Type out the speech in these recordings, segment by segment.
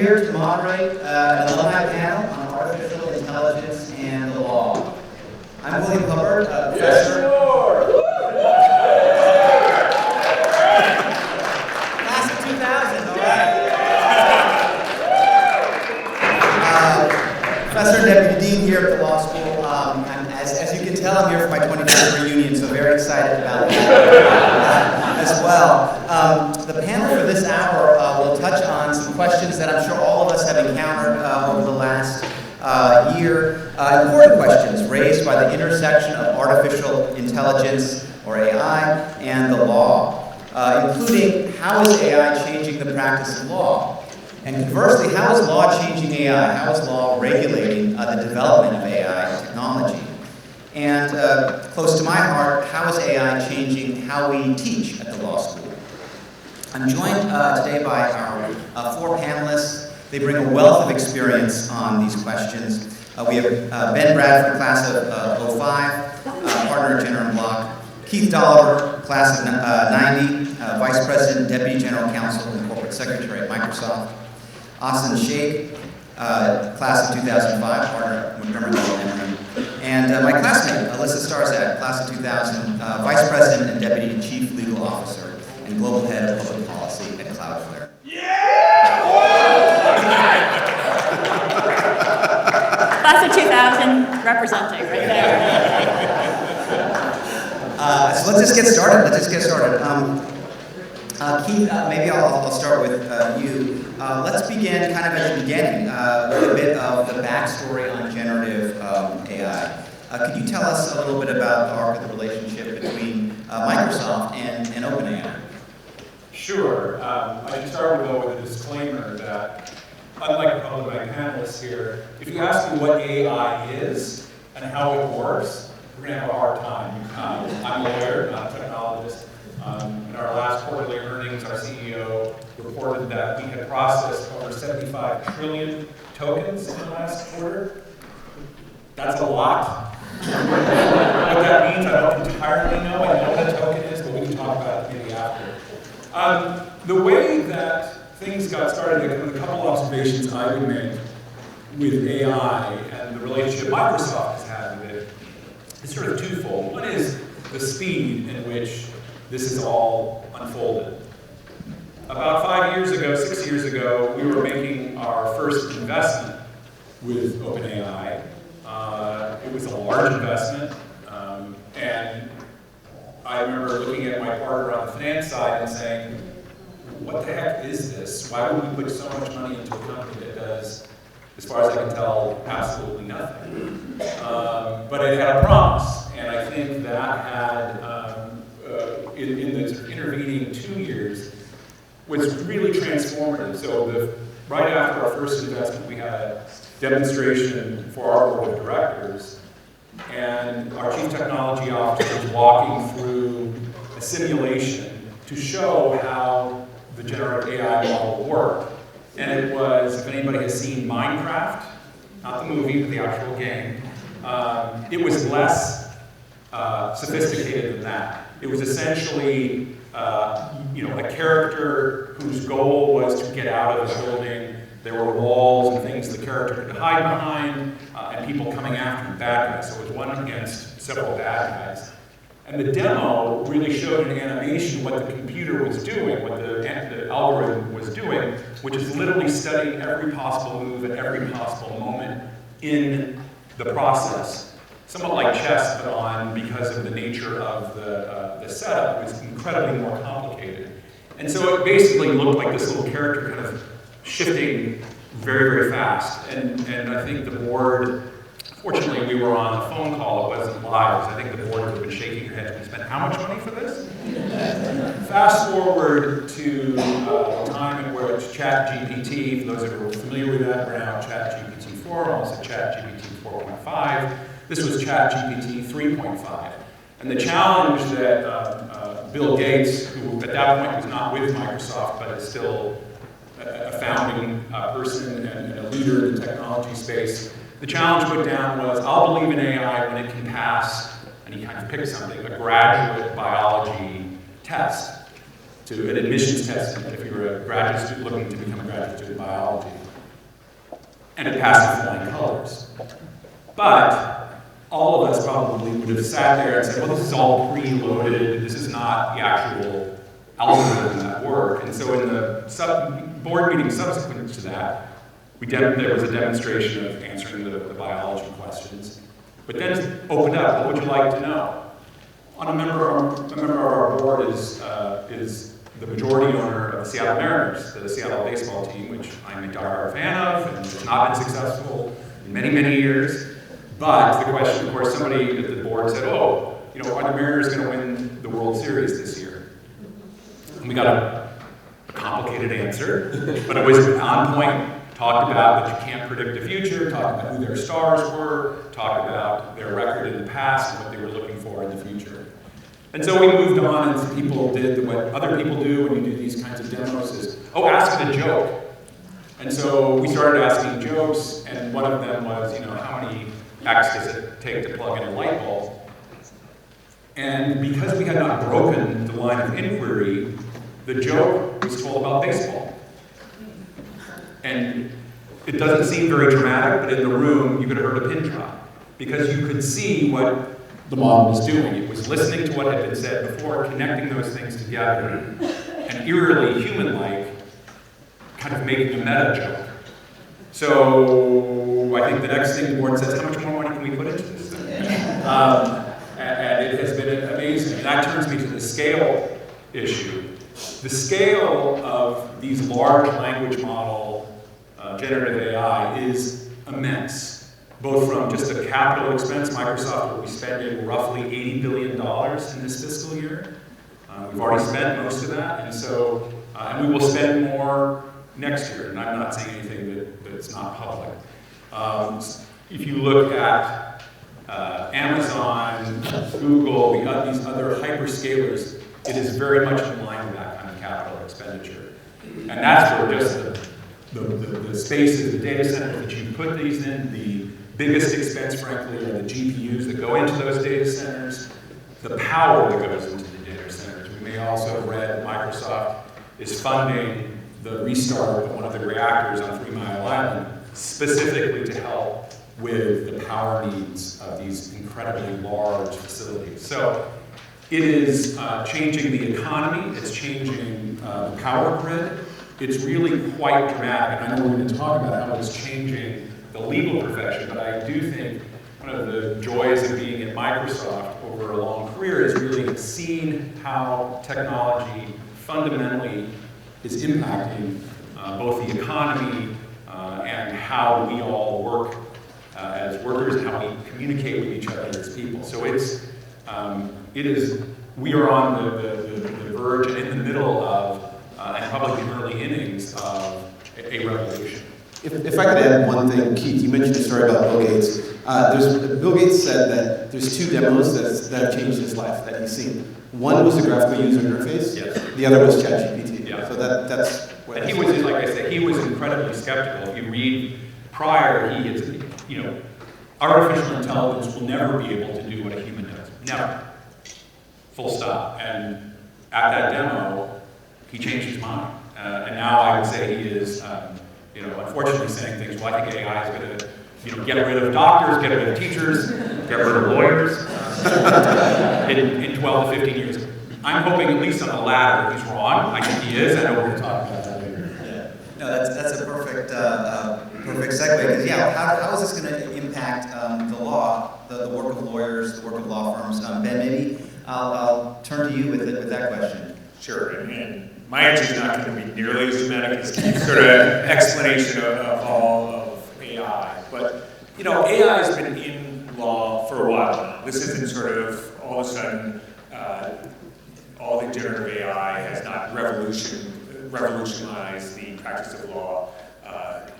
here to moderate an alumni panel on artificial intelligence and the law. I'm William Hubbard, professor. Class of 2000, all right. Professor and Deputy Dean here at the law school. And as you can tell, I'm here for my 25th reunion, so very excited about that as well. The panel for this hour will touch on some questions that I'm sure all of us have encountered over the last year. Important questions raised by the intersection of artificial intelligence, or AI, and the law, including how is AI changing the practice of law? And conversely, how is law changing AI? How is law regulating the development of AI technology? And close to my heart, how is AI changing how we teach at the law school? I'm joined today by our four panelists. They bring a wealth of experience on these questions. We have Ben Bradford, class of 05, partner at Jenner & Block. Keith Dolliver, class of 90, Vice President, Deputy General Counsel, and Corporate Secretary at Microsoft. Austin Sheikh, class of 2005, partner with Montgomery Emory. And my classmate, Alyssa Starzak, class of 2000, Vice President and Deputy Chief Legal Officer and Global Head of Public Policy at Cloudflare. Class of 2000, representing right there. So let's just get started. Keith, maybe I'll start with you. Let's begin kind of at the beginning with a bit of the backstory on generative AI. Could you tell us a little bit about the arc of the relationship between Microsoft and OpenAI? Sure. I should start with a disclaimer that, unlike all of my panelists here, if you ask me what AI is and how it works, we're going to have a hard time. I'm a lawyer, not a technologist. In our last quarterly earnings, our CEO reported that we had processed over 75 trillion tokens in the last quarter. That's a lot. What that means, I don't entirely know. I know what a token is, but we can talk about it maybe after. The way that things got started, a couple observations I would make with AI and the relationship Microsoft has had with it is sort of twofold. One is the speed in which this is all unfolded. About 6 years ago, we were making our first investment with OpenAI. It was a large investment, and I remember looking at my partner on the finance side and saying, what the heck is this? Why would we put so much money into a company that does, as far as I can tell, absolutely nothing? But it had a promise, and I think that had, in the intervening 2 years, was really transformative. So right after our first investment, we had a demonstration for our board of directors, and our chief technology officer was walking through a simulation to show how the generative AI model worked. And it was, if anybody has seen Minecraft, not the movie, but the actual game, it was less sophisticated than that. It was essentially a character whose goal was to get out of the building. There were walls and things the character could hide behind, and people coming after him, bad guys. So it was one against several bad guys. And the demo really showed in animation what the computer was doing, what the algorithm was doing, which is literally studying every possible move at every possible moment in the process. Somewhat like chess, but on, because of the nature of the setup, it was incredibly more complicated. And so it basically looked like this little character kind of shifting very, very fast. And I think the board, fortunately we were on a phone call, it wasn't live, so I think the board would have been shaking their heads. We spent how much money for this? Fast forward to a time in which ChatGPT, for those that are familiar with that, we're now ChatGPT 4, almost at ChatGPT 4.5. This was ChatGPT 3.5. And the challenge that Bill Gates, who at that point was not with Microsoft, but is still a founding person and a leader in the technology space, the challenge put down was, I'll believe in AI when it can pass, and he kind of picked something, a graduate biology test, to an admissions test if you were a graduate student looking to become a graduate student in biology. and it passed with flying colors. But all of us probably would have sat there and said, well, this is all preloaded, this is not the actual algorithm at work. And so in the board meeting subsequent to that, there was a demonstration of answering the biology questions, but then it opened up, what would you like to know? A member of our board is the majority owner of the Seattle Mariners, the Seattle baseball team, which I'm a diehard fan of, and has not been successful in many, many years. But the question, of course, somebody at the board said, oh, you know, are the Mariners going to win the World Series this year? And we got a complicated answer, but it was on point. Talked about that you can't predict the future, talked about who their stars were, talked about their record in the past and what they were looking for in the future. And so we moved on, and people did what other people do when you do these kinds of demos is, oh, ask a joke. And so we started asking jokes, and one of them was, you know, how many X does it take to plug in a light bulb? And because we had not broken the line of inquiry, the joke was told about baseball. And it doesn't seem very dramatic, but in the room, you could have heard a pin drop. Because you could see what the model was doing. It was listening to what had been said before, connecting those things together, and eerily human-like, kind of making a meta joke. So I think the next thing the board says, how much more money can we put into this thing? And it has been amazing. And that turns me to the scale issue. The scale of these large language model generative AI is immense, both from just a capital expense. Microsoft will be spending roughly $80 billion in this fiscal year. We've already spent most of that, and so and we will spend more next year. And I'm not saying anything that's not public. If you look at Amazon, Google, these other hyperscalers, it is very much in line with that kind of capital expenditure. And that's where just the spaces, the data centers that you put these in, the biggest expense, frankly, are the GPUs that go into those data centers, the power that goes into the data centers. We may also have read that Microsoft is funding the restart of one of the reactors on 3 Mile Island, specifically to help with the power needs of these incredibly large facilities. So it is changing the economy, it's changing the power grid. It's really quite dramatic. And I know we're going to talk about how it's changing the legal profession, but I do think one of the joys of being at Microsoft over a long career is really seeing how technology fundamentally is impacting both the economy and how we all work as workers and how we communicate with each other as people. So we are on the verge and in the middle of, and probably the early innings of a revolution. If I could add one thing, Keith, you mentioned a story about Bill Gates. Bill Gates said that there's 2 demos that have changed his life that he's seen. One was the graphical user interface. Yes. The other was ChatGPT. Yeah. So that's what. And he was, like I said, he was incredibly skeptical. If you read prior, he is, you know, artificial intelligence will never be able to do what a human does. Never. Full stop. And at that demo, he changed his mind. And now I would say he is, you know, unfortunately saying things, well, I think AI is going to, you know, get rid of doctors, get rid of teachers, get rid of lawyers in 12 to 15 years. I'm hoping at least on the latter he's wrong. I think he is. I know we're going to talk about that later. Yeah. No, that's a perfect perfect segue. Because yeah, how is this going to impact the law, the work of lawyers, the work of law firms? Ben, maybe I'll turn to you with that question. Sure, and my answer is not going to be nearly as dramatic as Keith's sort of explanation of all of AI. But, you know, AI has been in law for a while now. This isn't sort of all of a sudden, all the generative AI has not revolutionized the practice of law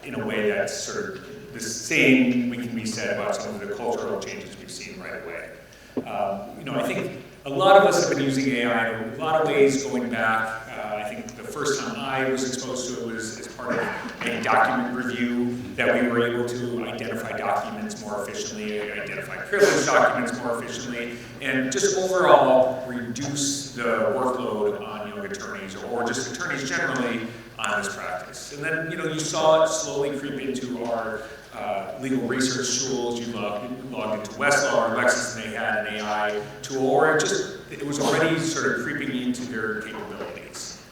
in a way that's sort of the same can be said about some of the cultural changes we've seen right away. You know, I think a lot of us have been using AI in a lot of ways going back. I think the first time I was exposed to it was as part of a document review that we were able to identify documents more efficiently, identify privileged documents more efficiently, and just overall reduce the workload on young attorneys or just attorneys generally on this practice. And then, you saw it slowly creep into our legal research tools. You logged into Westlaw or Lexis, and they had an AI tool, or it was already sort of creeping into their capabilities.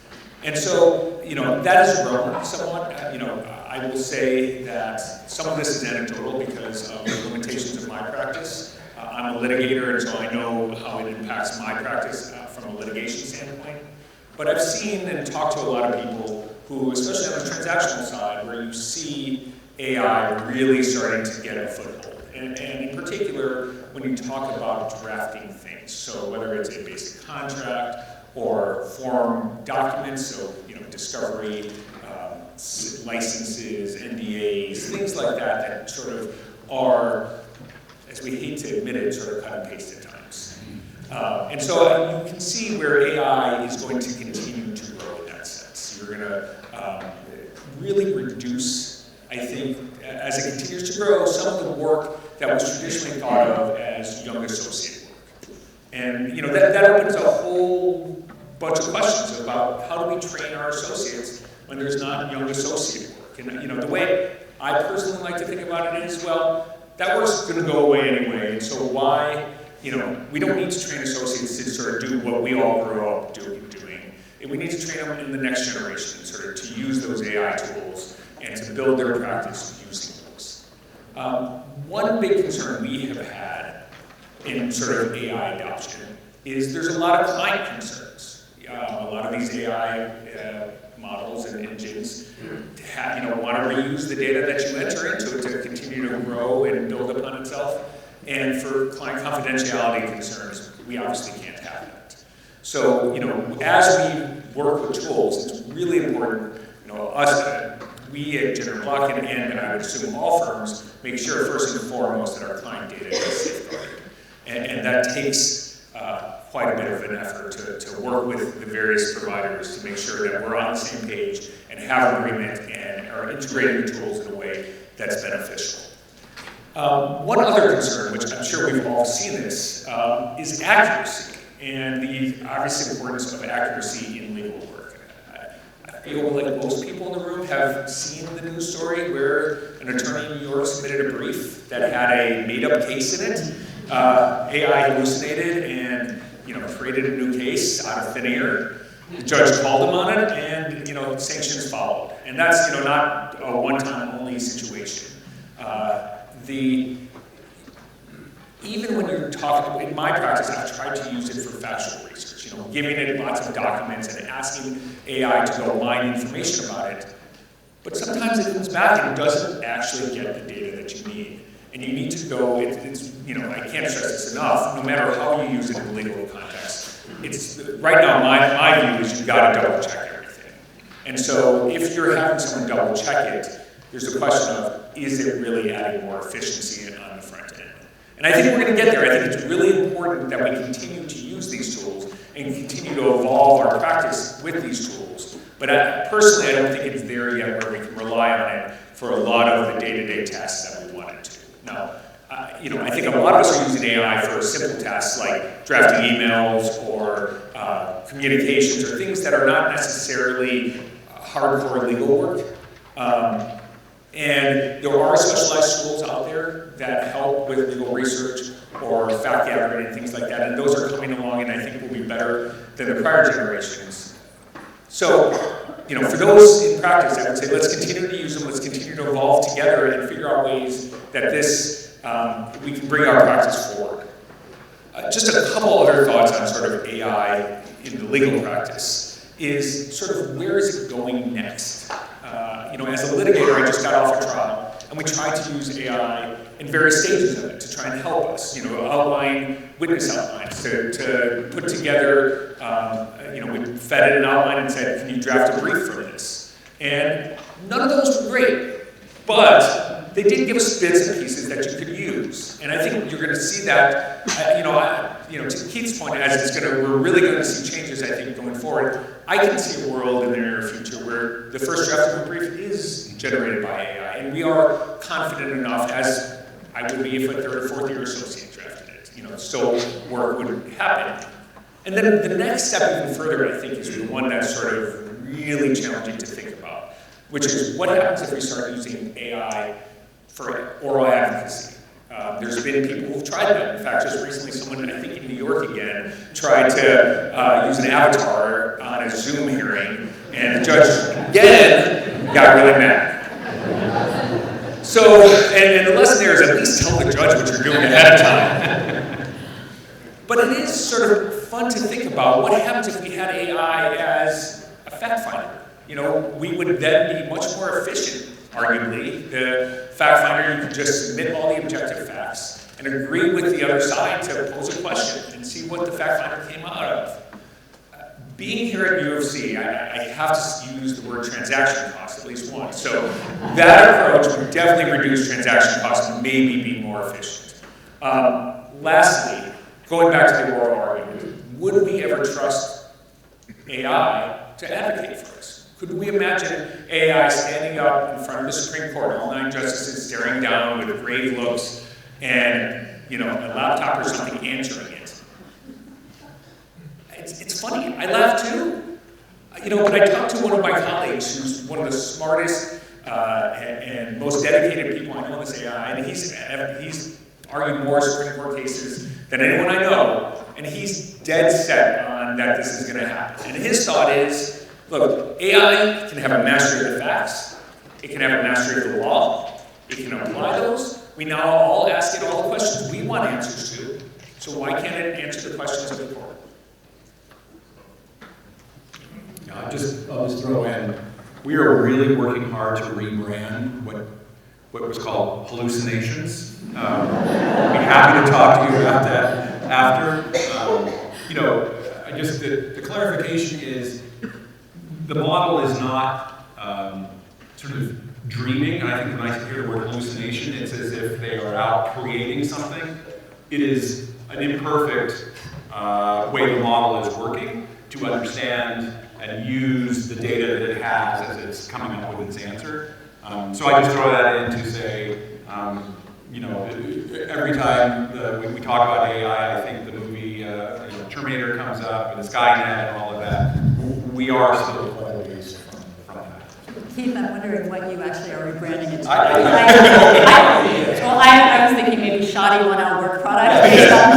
And so, that has grown somewhat. I will say that some of this is anecdotal because of the limitations of my practice. I'm a litigator, and so I know how it impacts my practice from a litigation standpoint. But I've seen and talked to a lot of people who, especially on the transactional side, where you see AI really starting to get a foothold. And in particular, when you talk about drafting things, so whether it's a basic contract or form documents, so discovery, licenses, NDAs, things like that sort of are, as we hate to admit it, sort of cut and paste at times. And so you can see where AI is going to continue to grow in that sense. You're going to really reduce, I think, as it continues to grow, some of the work that was traditionally thought of as young associate work. And that opens a whole bunch of questions about how do we train our associates when there's not young associate work. And the way I personally like to think about it is, well, that work's going to go away anyway, and so why, we don't need to train associates to sort of do what we all grew up doing. And we need to train them in the next generation, sort of to use those AI tools and to build their practice using those. One big concern we have had in sort of AI adoption is there's a lot of client concerns. A lot of these AI models and engines want to reuse the data that you enter into it to continue to grow and build upon itself. And for client confidentiality concerns, we obviously can't have that. So, as we work with tools, it's really important, we at Jenner Block and I would assume all firms make sure first and foremost that our client data is safeguarded. And that takes quite a bit of an effort to work with the various providers to make sure that we're on the same page and have an agreement and are integrating the tools in a way that's beneficial. One other concern, which I'm sure we've all seen this, is accuracy and the obvious importance of accuracy in legal work. I feel like most people in the room have seen the news story where an attorney in New York submitted a brief that had a made-up case in it. AI hallucinated and created a new case out of thin air. The judge called him on it, and sanctions followed. And that's not a one-time only situation. Even when you're talking, in my practice, I've tried to use it for factual research, giving it lots of documents and asking AI to go mine information about it. But sometimes it comes back and it doesn't actually get the data that you need. And you need to go, I can't stress this enough, no matter how you use it in a legal context. Right now, my view is you've got to double check everything. And so if you're having someone double check it, there's a question of, is it really adding more efficiency on the front end? And I think we're going to get there. I think it's really important that we continue to use these tools and continue to evolve our practice with these tools. But personally, I don't think it's there yet where we can rely on it for a lot of the day-to-day tasks that we want it to. Now, I think a lot of us are using AI for simple tasks like drafting emails or communications or things that are not necessarily hardcore legal work. And there are specialized tools out there that help with legal research or fact gathering and things like that, and those are coming along and I think will be better than the prior generations. So, for those in practice, I would say let's continue to use them, let's continue to evolve together and figure out ways that we can bring our practice forward. Just a couple other thoughts on sort of AI in the legal practice is sort of where is it going next? As a litigator, I just got off a trial, and we tried to use AI in various stages of it to try and help us, outline witness outlines, to put together, we fed it an outline and said, can you draft a brief for this? And none of those were great, but they did give us bits and pieces that you could use. And I think you're going to see that, to Keith's point, we're really going to see changes, I think, going forward. I can see a world in the near future where the first draft of a brief is generated by AI, and we are confident enough, as I would be if a third or fourth year associate drafted it, so work would happen. And then the next step even further, I think, is the one that's sort of really challenging to think about. which is what happens if we start using AI for oral advocacy. There's been people who've tried that. In fact, just recently, someone, I think in New York again, tried to use an avatar on a Zoom hearing, and the judge, again, got really mad. So, and the lesson there is at least tell the judge what you're doing ahead of time. But it is sort of fun to think about what happens if we had AI as a fact finder. You know, we would then be much more efficient, arguably. The fact finder, you could just submit all the objective facts and agree with the other side to pose a question and see what the fact finder came out of. Being here at U of C, I have to use the word transaction cost at least once. So that approach would definitely reduce transaction costs and maybe be more efficient. Lastly, going back to the oral argument, would we ever trust AI to advocate for us? Could we imagine AI standing up in front of the Supreme Court, all 9 justices staring down with grave looks, and a laptop or something answering it? It's funny. I laugh too. But I talked to one of my colleagues who's one of the smartest and most dedicated people I know in this AI, and he's argued more Supreme Court cases than anyone I know, and he's dead set on that this is going to happen. And his thought is, look, AI can have a mastery of the facts, it can have a mastery of the law, it can apply those. We now all ask it all the questions we want answers to, so why can't it answer the questions of the court? I'll just throw in, we are really working hard to rebrand what was called hallucinations. I'd be happy to talk to you about that after. The clarification is, the model is not sort of dreaming. And I think when I hear the word hallucination, it's as if they are out creating something. It is an imperfect way the model is working to understand and use the data that it has as it's coming up with its answer. So I just throw that in to say, every time we talk about AI, I think the movie Terminator comes up and Skynet and all of that. We are still quite a ways from that. Keith, I'm wondering what you actually are rebranding it to. I I was thinking maybe shoddy one-hour work product based on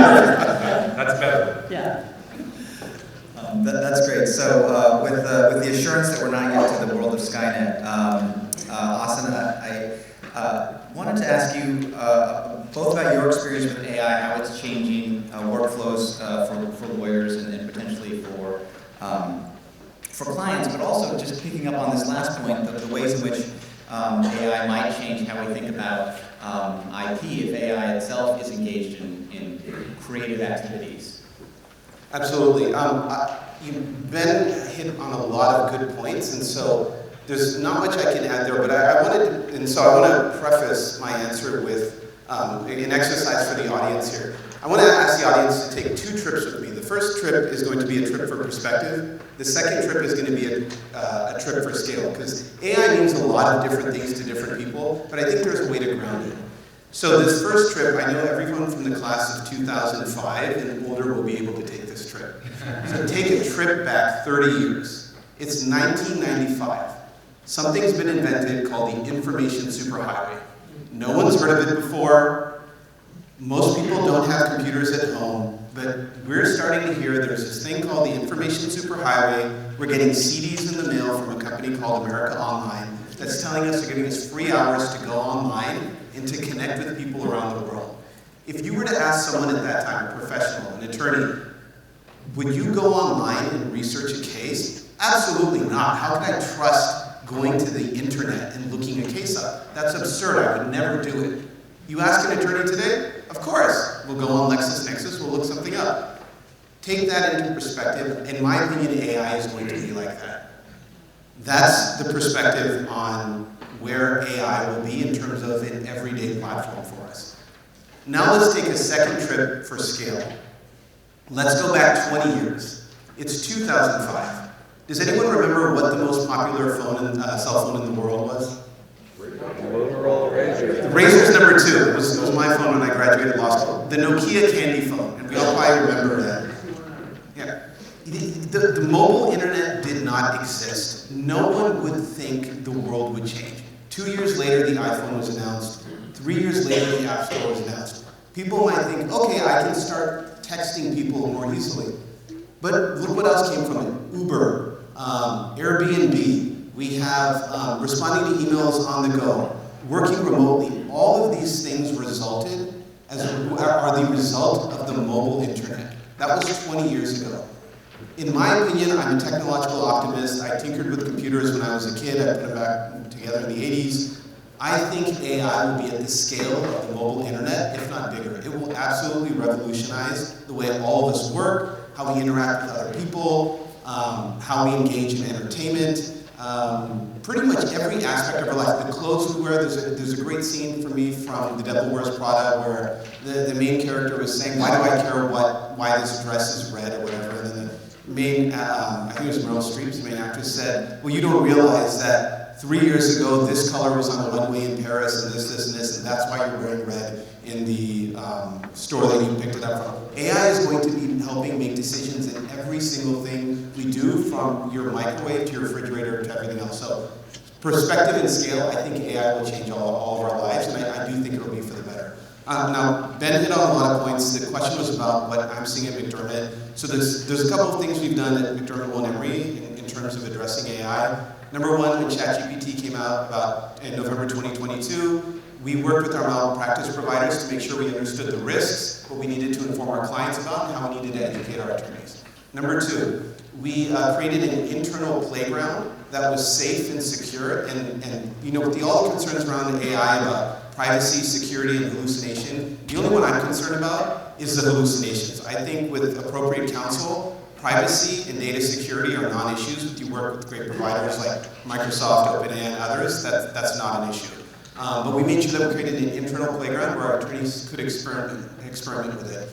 That's better. Yeah. That's great. So with the assurance that we're not yet to the world of Skynet, Austin, I wanted to ask you both about your experience with AI, how it's changing workflows for lawyers and potentially for clients, but also just picking up on this last point, the ways in which AI might change how we think about IP if AI itself is engaged in creative activities. Absolutely. Ben hit on a lot of good points, and so there's not much I can add there, but I want to preface my answer with an exercise for the audience here. I want to ask the audience to take 2 trips with me. The first trip is going to be a trip for perspective. The second trip is going to be a trip for scale, because AI means a lot of different things to different people, but I think there's a way to ground it. So this first trip, I know everyone from the class of 2005 and older will be able to take this trip. So take a trip back 30 years. It's 1995. Something's been invented called the information superhighway. No one's heard of it before. Most people don't have computers at home, but we're starting to hear there's this thing called the information superhighway. We're getting CDs in the mail from a company called America Online that's telling us they're giving us free hours to go online and to connect with people around the world. If you were to ask someone at that time, a professional, an attorney, would you go online and research a case? Absolutely not. How could I trust going to the internet and looking a case up? That's absurd. I would never do it. You ask an attorney today? Of course. We'll go on LexisNexis, we'll look something up. Take that into perspective. In my opinion, AI is going to be like that. That's the perspective on where AI will be in terms of an everyday platform for us. Now let's take a second trip for scale. Let's go back 20 years. It's 2005. Does anyone remember what the most popular cell phone in the world was? Motorola Razr. Razr's number 2. It was my phone when I graduated law school. The Nokia candy phone, and we all probably remember that. Yeah. The the mobile internet did not exist, no one would think the world would change. 2 years later, the iPhone was announced. 3 years later, the App Store was announced. People might think, okay, I can start texting people more easily. But look what else came from it. Uber, Airbnb, we have responding to emails on the go, working remotely. All of these things resulted are the result of the mobile internet. That was 20 years ago. In my opinion, I'm a technological optimist. I tinkered with computers when I was a kid. I put them back together in the 80s. I think AI will be at the scale of the mobile internet, if not bigger. It will absolutely revolutionize the way all of us work, how we interact with other people, how we engage in entertainment, pretty much every aspect of our life. The clothes we wear, there's a great scene for me from The Devil Wears Prada where the main character was saying, why do I care why this dress is red or whatever? And then the main, I think it was Meryl Streep's main actress said, well, you don't realize that 3 years ago, this color was on the runway in Paris, and this, and that's why you're wearing red in the store that you picked it up from. AI is going to be helping make decisions in every single thing we do, from your microwave to your refrigerator to everything else. So, perspective and scale, I think AI will change all of our lives, and I do think it will be for the better. Now, Ben hit on a lot of points. The question was about what I'm seeing at McDermott. So there's a couple of things we've done at McDermott Will Emery in terms of addressing AI. Number one, when ChatGPT came out in November 2022, we worked with our malpractice providers to make sure we understood the risks, what we needed to inform our clients about, and how we needed to educate our attorneys. Number two, we created an internal playground that was safe and secure, and you know, with all the concerns around AI about privacy, security, and hallucination, the only one I'm concerned about is the hallucinations. I think with appropriate counsel, privacy and data security are non-issues. If you work with great providers like Microsoft, OpenAI, and others, that's not an issue. But we made sure that we created an internal playground where our attorneys could experiment with it.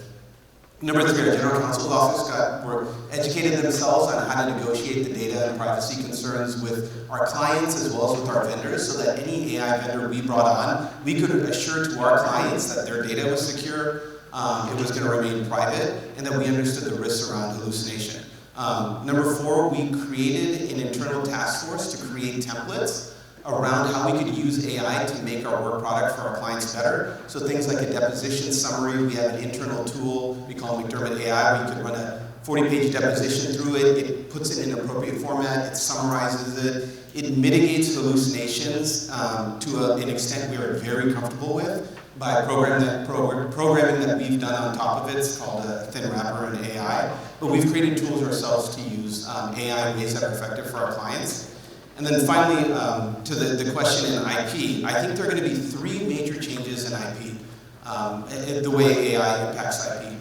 Number three, our general counsel's office were educated themselves on how to negotiate the data and privacy concerns with our clients as well as with our vendors, so that any AI vendor we brought on, we could assure to our clients that their data was secure, it was going to remain private, and that we understood the risks around hallucination. Number four, we created an internal task force to create templates around how we could use AI to make our work product for our clients better. So things like a deposition summary, we have an internal tool we call McDermott AI, where you can run a 40-page deposition through it, it puts it in an appropriate format, it summarizes it, it mitigates hallucinations to an extent we are very comfortable with by programming that we've done on top of it. It's called a thin wrapper in AI. But we've created tools ourselves to use AI in ways that are effective for our clients. And then finally, to the question in IP, I think there are going to be three major changes in IP, the way AI impacts IP.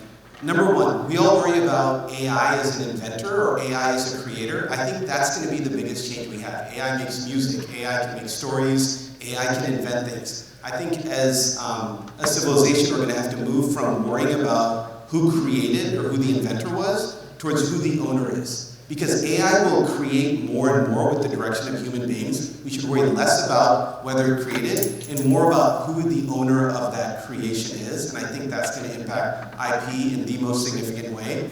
Number one, we all worry about AI as an inventor or AI as a creator. I think that's going to be the biggest change we have. AI makes music, AI can make stories, AI can invent things. I think as a civilization, we're going to have to move from worrying about who created or who the inventor was towards who the owner is. Because AI will create more and more with the direction of human beings. We should worry less about whether it created and more about who the owner of that creation is. And I think that's going to impact IP in the most significant way.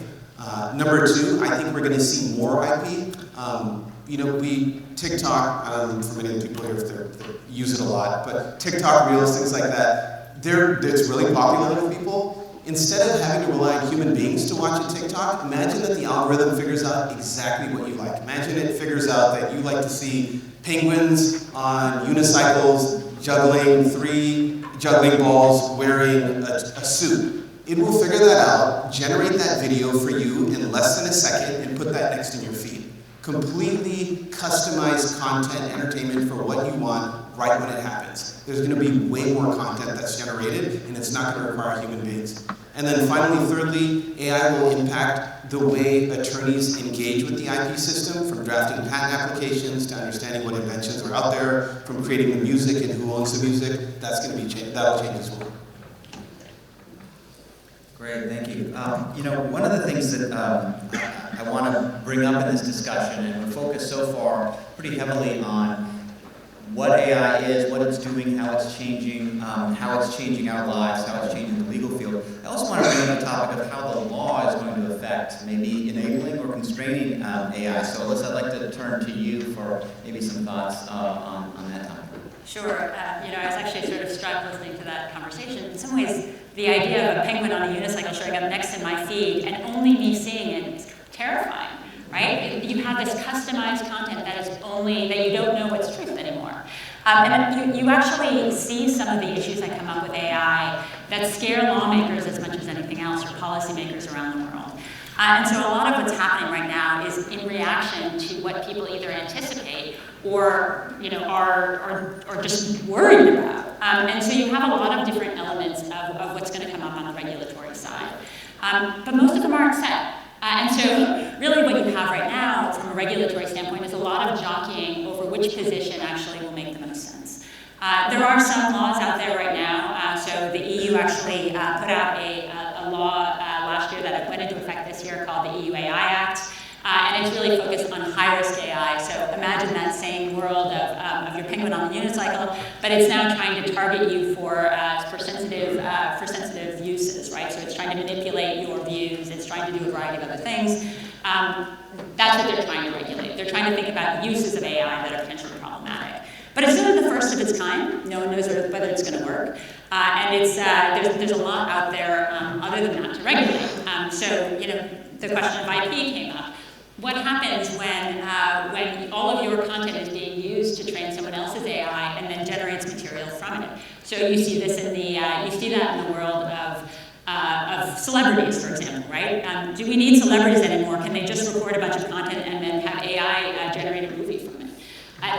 Number two, I think we're going to see more IP. You know, TikTok, for many people here, if they use it a lot, but TikTok, Reels, things like that, it's really popular with people. Instead of having to rely on human beings to watch a TikTok, imagine that the algorithm figures out exactly what you like. Imagine it figures out that you like to see penguins on unicycles juggling 3 juggling balls wearing a suit. It will figure that out, generate that video for you in less than a second, and put that next in your feed. Completely customized content, entertainment for what you want right when it happens. There's going to be way more content that's generated, and it's not going to require human beings. And then finally, thirdly, AI will impact the way attorneys engage with the IP system, from drafting patent applications to understanding what inventions are out there, from creating the music and who owns the music. That's going to be that'll change as well. Great, thank you. You know, one of the things that I want to bring up in this discussion, and we're focused so far pretty heavily on what AI is, what it's doing, how it's changing our lives, how it's changing the legal field. I also want to bring up the topic of how the law is going to affect at maybe enabling or constraining AI. So Alyssa, I'd like to turn to you for maybe some thoughts on that topic. Sure. I was actually sort of struck listening to that conversation. In some ways, the idea of a penguin on a unicycle showing up next in my feed and only me seeing it is terrifying, right? You have this customized content that you don't know what's truth anymore. And you actually see some of the issues that come up with AI that scare lawmakers as much as anything else, or policymakers around the world. And so a lot of what's happening right now is in reaction to what people either anticipate or are just worried about. And so you have a lot of different elements of what's going to come up on the regulatory side. But most of them aren't set. And so really what you have right now from a regulatory standpoint is a lot of jockeying over which position actually will make the most sense. There are some laws out there right now. So the EU actually put out a law last year that went into effect this year called the EU AI Act. And it's really focused on high-risk AI. So imagine that same world of your penguin on the unicycle, but it's now trying to target you for sensitive uses, right? So it's trying to manipulate your views. It's trying to do a variety of other things. That's what they're trying to regulate. They're trying to think about uses of AI that are potentially problematic. But it's sort of the first of its kind. No one knows whether it's going to work. And it's there's a lot out there other than that to regulate. So the question of IP came up. What happens when all of your content is being used to train someone else's AI and then generates material from it? So you see this in that in the world of celebrities, for example, right? Do we need celebrities anymore? Can they just record a bunch of content and then have AI generate a movie from it?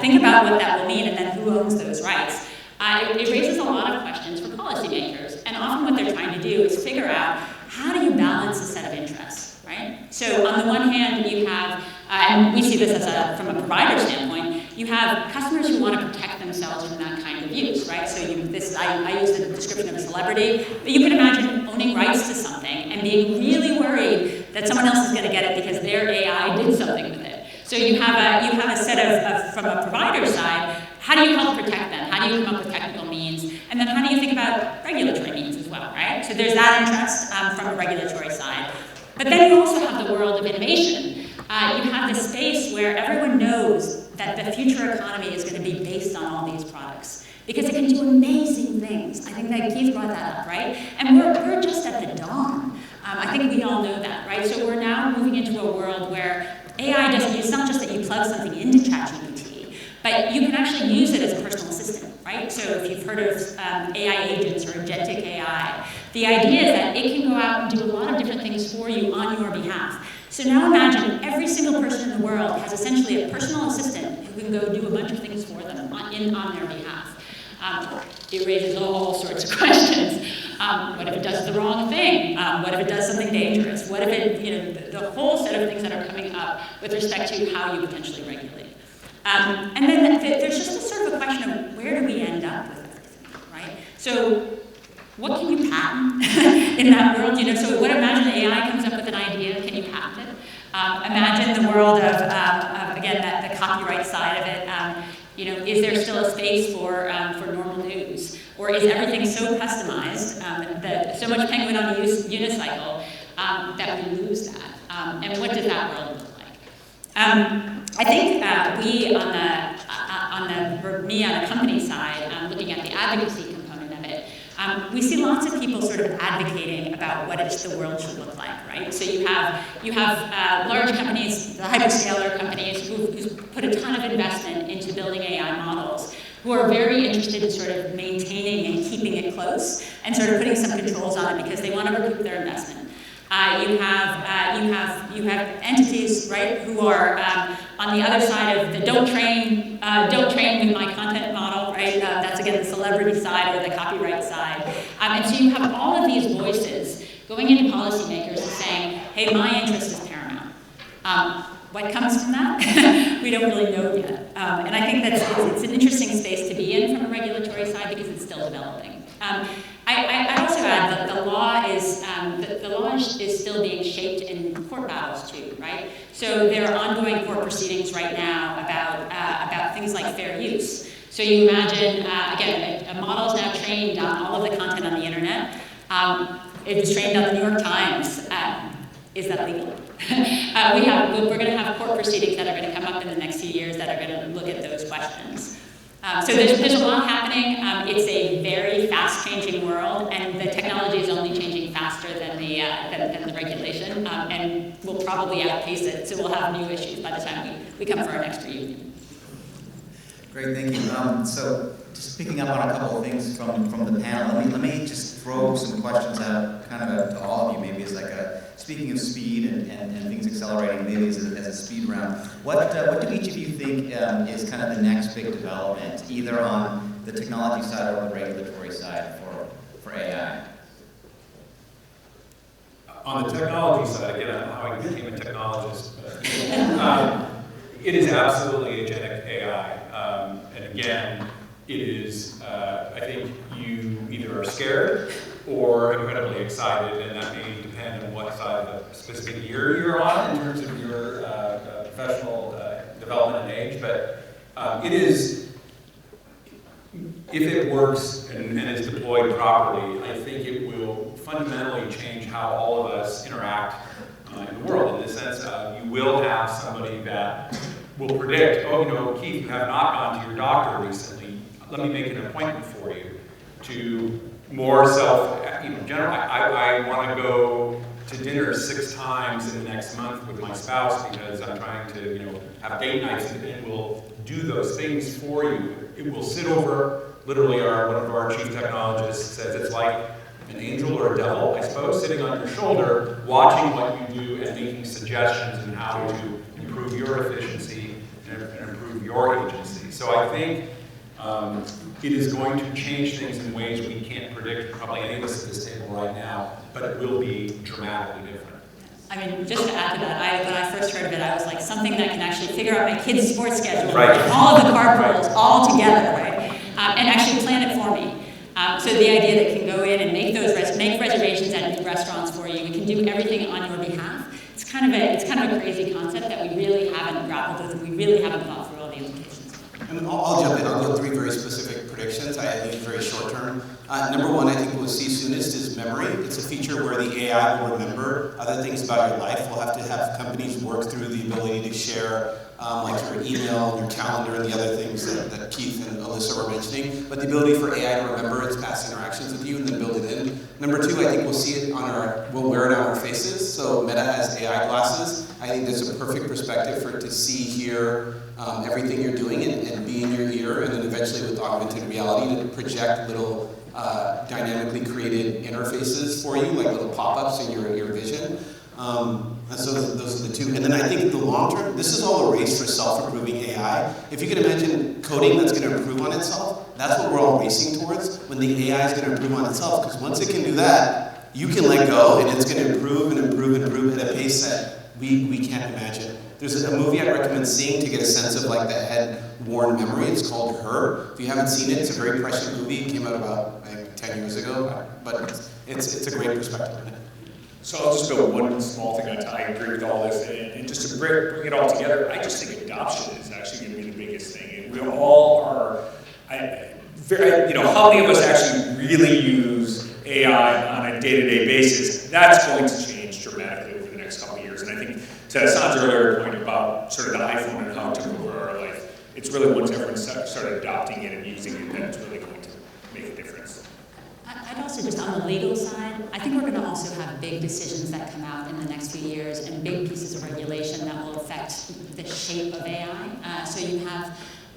Think about what that will mean, and then who owns those rights. It raises a lot of questions for policymakers, and often what they're trying to do is figure out how do you balance a set of interests, right? So on the one hand, you have, and we see this from a provider standpoint, you have customers who want to protect themselves from that kind of use, right? So I use the description of a celebrity, but you can imagine owning rights to something and being really worried that someone else is going to get it because their AI did something with it. So you have a set of from a provider side, how do you help protect them? How do you come up with technical means? And then how do you think about regulatory means as well, right? So there's that interest from a regulatory side. But then you also have the world of innovation. You have this space where everyone knows that the future economy is going to be based on all these products because it can do amazing things. I think that Keith brought that up, right? And we're just at the dawn. I think we all know that, right? So we're now moving into a world where AI it's not just that you plug something into ChatGPT, but you can actually use it as a personal assistant, right? So if you've heard of AI agents or agentic AI, the idea is that it can go out and do a lot of different things for you on your behalf. So now imagine every single person in the world has essentially a personal assistant who can go do a bunch of things for them on their behalf. It raises all sorts of questions. What if it does the wrong thing? What if it does something dangerous? What if it, the whole set of things that are coming up with respect to how you potentially regulate. And then there's just a sort of a question of where do we end up with everything, right? So what can you patent in that world? So imagine AI comes up with an idea, can you patent it? Imagine the world of again, the copyright side of it. Is there still a space for normal news? Or is everything so customized, so much penguin on a unicycle, that we lose that? And what does that world look like? I think me on the company side, looking at the advocacy component of it, we see lots of people sort of advocating about what the world should look like, right? So you have large companies, the hyperscaler companies, who put a ton of investment into building AI models, who are very interested in sort of maintaining and keeping it close and sort of putting some controls on it because they want to recoup their investment. You have entities, right, who are on the other side of the don't train with my content model, right? That's again the celebrity side or the copyright side. And so you have all of these voices going into policymakers and saying, hey, my interest is paramount. What comes from that? We don't really know yet. And I think that it's an interesting space to be in from a regulatory side because it's still developing. I also add that the law is still being shaped in court battles too, right? So there are ongoing court proceedings right now about things like fair use. So you imagine, again, a model is now trained on all of the content on the internet. It was trained on the New York Times. Is that legal? We're going to have court proceedings that are going to come up in the next few years that are going to look at those questions. So there's a lot happening. It's a very fast-changing world, and the technology is only changing faster than the regulation, and we'll probably outpace it. So we'll have new issues by the time we come for our next reunion. Great, thank you. So just picking up on a couple of things from the panel, let me just throw some questions out kind of to all of you, maybe as like speaking of speed and things accelerating, maybe as a speed round. What do each of you think is kind of the next big development, either on the technology side or the regulatory side for AI? On the technology side, again, I don't know how I became a technologist, but it is absolutely agentic AI. And again, it is, I think you either are scared or incredibly excited, and that may depend on what side of the specific year you're on in terms of your professional development and age. But it is, if it works and is deployed properly, I think it will fundamentally change how all of us interact in the world, in the sense of you will have somebody that will predict, oh, you know, Keith, you have not gone to your doctor recently. Let me make an appointment for you. To more general, I want to go to dinner 6 times in the next month with my spouse because I'm trying to, have date nights, and it will do those things for you. It will sit over, literally one of our chief technologists says it's like an angel or a devil, I suppose, sitting on your shoulder, watching what you do and making suggestions on how to improve your efficiency and improve your agency. So I think it is going to change things in ways we can't predict, probably any of us at this table right now, but it will be dramatically different. I mean, just to add to that, when I first heard of it, I was like, something that can actually figure out my kids' sports schedule, right. All of the carpools, all together, right? And actually plan it for me. So the idea that it can go in and make reservations at new restaurants for you, it can do everything on your behalf. It's kind of a crazy concept that we really haven't grappled with, and we really haven't thought through all the implications. And I'll jump in. I'll go 3 very specific predictions. I think very short term. Number 1, I think we'll see soonest is memory. It's a feature where the AI will remember other things about your life. We'll have to have companies work through the ability to share like your email, your calendar, and the other things that Keith and Alyssa were mentioning. But the ability for AI to remember its past interactions with you and then build it in. Number 2, I think we'll see it we'll wear it on our faces. So Meta has AI glasses. I think that's a perfect perspective for it to see, hear everything you're doing and be in your ear, and then eventually with augmented reality to project little dynamically created interfaces for you, like little pop-ups in your vision. And so those are the 2. And then I think the long term, this is all a race for self-improving AI. If you can imagine coding that's going to improve on itself, that's what we're all racing towards, when the AI is going to improve on itself. Because once it can do that, you can let go, and it's going to improve and improve and improve at a pace that we can't imagine. There's a movie I recommend seeing to get a sense of like the head-worn memory. It's called Her. If you haven't seen it, it's a very prescient movie. It came out about 10 years ago, but it's a great perspective in it. So I'll just go one small thing. I agree with all this, and just to bring it all together, I just think adoption is actually going to be the biggest thing. We all are, how many of us actually really use AI on a day-to-day basis? That's going to change dramatically over the next couple of years. And I think to Hassan's earlier point about sort of the iPhone and how it took over our life, it's really once everyone started adopting it and using it that it's really going to make a difference. I'd also just on the legal side, I think we're going to also have big decisions that come out in the next few years and big pieces of regulation that will affect the shape of AI. So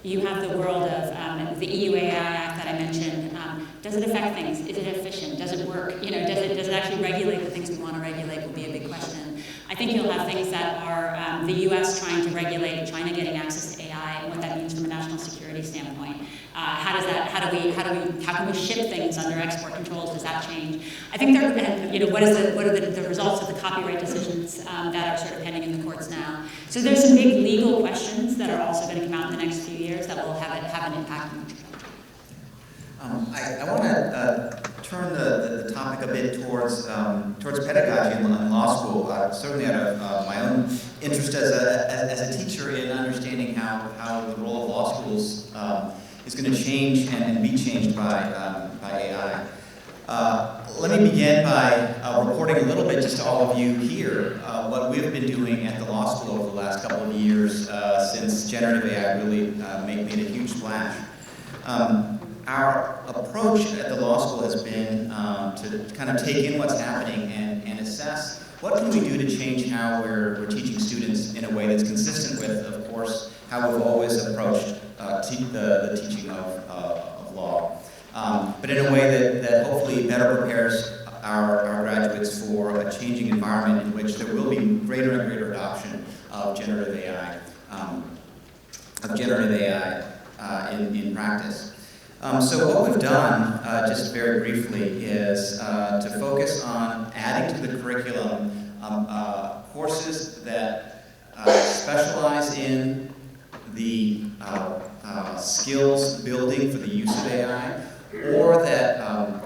you have the world of the EU AI Act that I mentioned. Does it affect things? Is it efficient? Does it work? Does it actually regulate the things we want to regulate will be a big question. I think you'll have things that are the U.S. trying to regulate China getting access to AI and what that means from a national security standpoint. How can we ship things under export controls? Does that change? I think what are the results of the copyright decisions that are sort of pending in the courts now? So there's some big legal questions that are also going to come out in the next few years that will have an impact on the I want to turn the topic a bit towards pedagogy in law school. Certainly out of my own interest as a teacher in understanding how the role of law schools is going to change and be changed by AI. let me begin by reporting a little bit just to all of you here what we've been doing at the law school over the last couple of years since generative AI really made a huge splash. Our approach at the law school has been to kind of take in what's happening and assess what can we do to change how we're teaching students in a way that's consistent with, of course, how we've always approached the teaching of law. But in a way that hopefully better prepares our graduates for a changing environment in which there will be greater and greater adoption of generative AI, in practice. So what we've done, just very briefly, is to focus on adding to the curriculum courses that specialize in the skills building for the use of AI, or that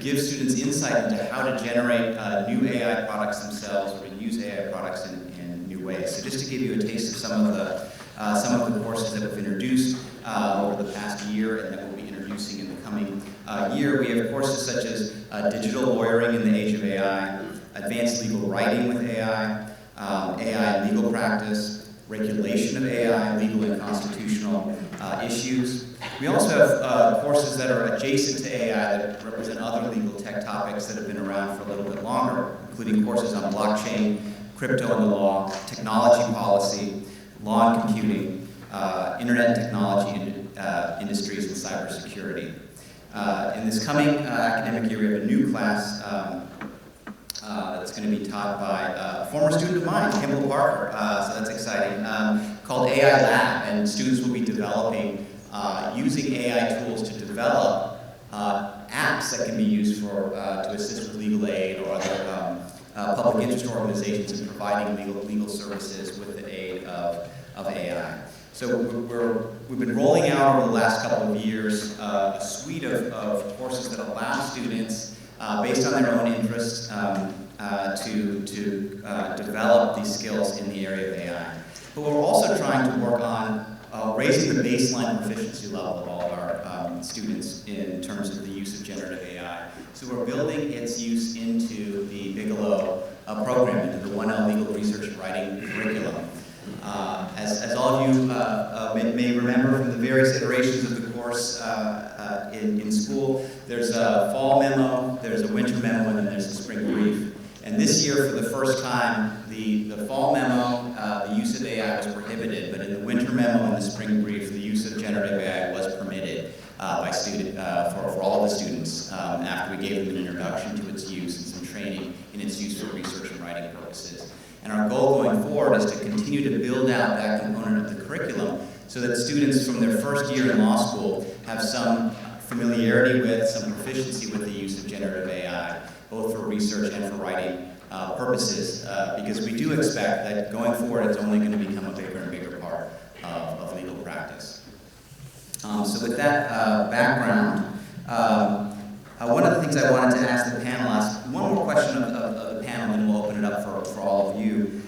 give students insight into how to generate new AI products themselves, or to use AI products in new ways. So just to give you a taste of some of the courses that we've introduced over the past year and that we'll be introducing in the coming year, we have courses such as digital lawyering in the age of AI, advanced legal writing with AI, AI legal practice, regulation of AI, legal and constitutional issues. We also have courses that are adjacent to AI that represent other legal tech topics that have been around for a little bit longer, including courses on blockchain, crypto and the law, technology policy, law and computing, internet and technology industries, and cybersecurity. In this coming academic year, we have a new class that's going to be taught by a former student of mine, Kimball Parker, so that's exciting, called AI Lab, and students will be developing, using AI tools to develop apps that can be used to assist with legal aid or other public interest organizations in providing legal services with the aid of AI. So we've been rolling out over the last couple of years a suite of courses that allow students, based on their own interests, to develop these skills in the area of AI. But we're also trying to work on raising the baseline proficiency level of all of our students in terms of the use of generative AI. So we're building its use into the Bigelow program, into the 1L Legal Research and Writing curriculum. As all of you may remember from the various iterations of the course in school, there's a fall memo, there's a winter memo, and then there's a spring brief. And this year, for the first time, the fall memo, the use of AI was prohibited, but in the winter memo and the spring brief, the use of generative AI was permitted for all of the students after we gave them an introduction to its use and some training in its use for research and writing purposes. And our goal going forward is to continue to build out that component of the curriculum so that students from their first year in law school have some familiarity with, some proficiency with the use of generative AI, both for research and for writing purposes, because we do expect that going forward it's only going to become a bigger and bigger part of legal practice. So with that background, one of the things I wanted to ask the panelists, one more question of the panel, and we'll open it up for all of you.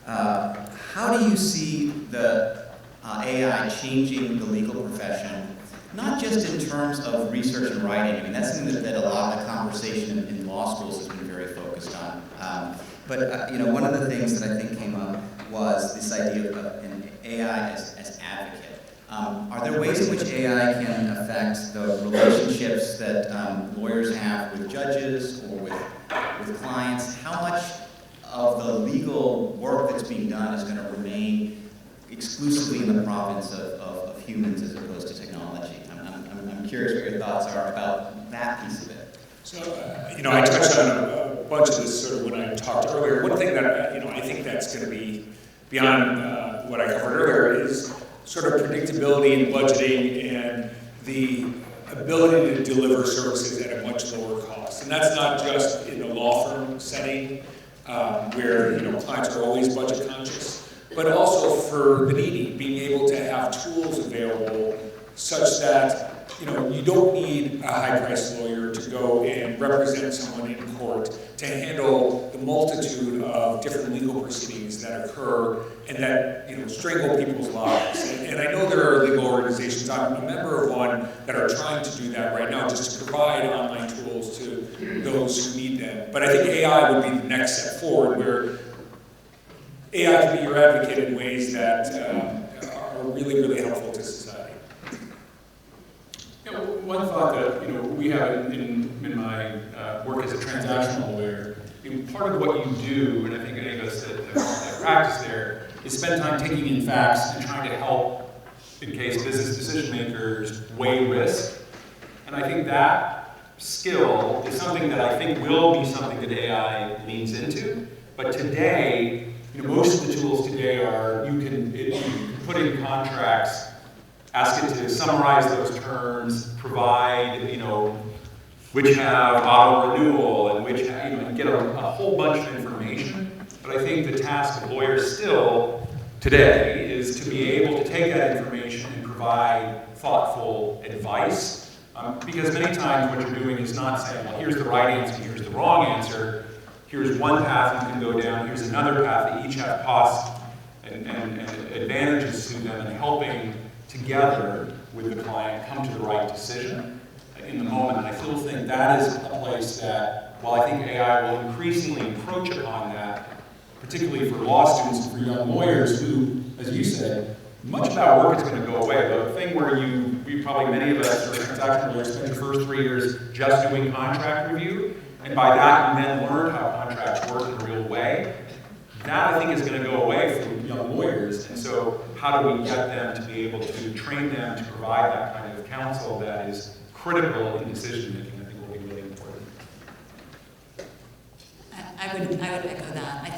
How do you see the AI changing the legal profession, not just in terms of research and writing? I mean, that's something that a lot of the conversation in law schools has been very focused on. But one of the things that I think came up was this idea of an AI as advocate. Are there ways in which AI can affect the relationships that lawyers have with judges or with clients? How much of the legal work that's being done is going to remain exclusively in the province of humans as opposed to technology? I'm curious what your thoughts are about that piece of it. So, I touched on a bunch of this sort of when I talked earlier. One thing that, I think that's going to be beyond what I covered earlier is sort of predictability and budgeting and the ability to deliver services at a much lower cost. And that's not just in a law firm setting where clients are always budget conscious, but also for the needy, being able to have tools available such that you don't need a high-priced lawyer to go and represent someone in court to handle the multitude of different legal proceedings that occur and that strangle people's lives. And I know there are legal organizations, I'm a member of one, that are trying to do that right now, just to provide online tools to those who need them. But I think AI would be the next step forward, where AI can be your advocate in ways that are really, really helpful to society. One thought that we have in my work as a transactional lawyer, part of what you do, and I think any of us that practice there, is spend time taking in facts and trying to help, in case business decision makers weigh risk. And I think that skill is something that I think will be something that AI leans into. But today, most of the tools today are you can put in contracts, ask it to summarize those terms, provide, which have auto renewal and which have, get a whole bunch of information. But I think the task of lawyers still today is to be able to take that information and provide thoughtful advice. Because many times what you're doing is not saying, well, here's the right answer, here's the wrong answer, here's one path you can go down, here's another path that each have costs and advantages to them, and helping together with the client come to the right decision in the moment. And I still think that is a place that, while I think AI will increasingly encroach upon that, particularly for law students and for young lawyers who, as you said, much of that work is going to go away. The thing where you probably many of us are transactional lawyers spend your first 3 years just doing contract review, and by that you then learn how contracts work in a real way. That, I think, is going to go away for young lawyers. And so how do we get them to be able to train them to provide that kind of counsel that is critical in decision making? I think will be really important. I would echo that. I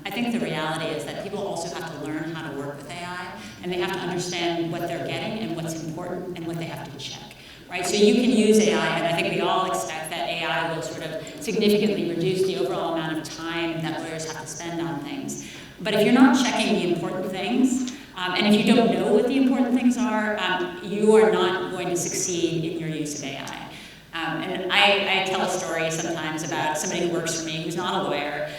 think the reality is that people also have to learn how to work with AI, and they have to understand what they're getting and what's important and what they have to check. Right? So you can use AI, and I think we all expect that AI will sort of significantly reduce the overall amount of time that lawyers have to spend on things. But if you're not checking the important things, and if you don't know what the important things are, you are not going to succeed in your use of AI. And I tell a story sometimes about somebody who works for me who's not a lawyer,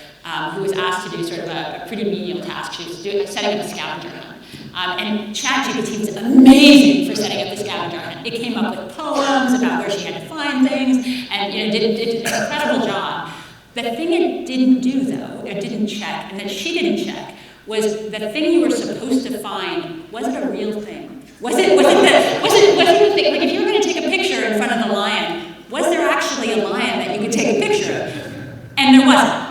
who was asked to do sort of a pretty menial task. She was setting up a scavenger hunt. And ChatGPT was amazing for setting up the scavenger hunt. It came up with poems about where she had to find things, and did an incredible job. The thing it didn't do, though, it didn't check, and that she didn't check, was the thing you were supposed to find. Was it a real thing? Was it the thing? Like, if you were going to take a picture in front of the lion, was there actually a lion that you could take a picture of? And there wasn't.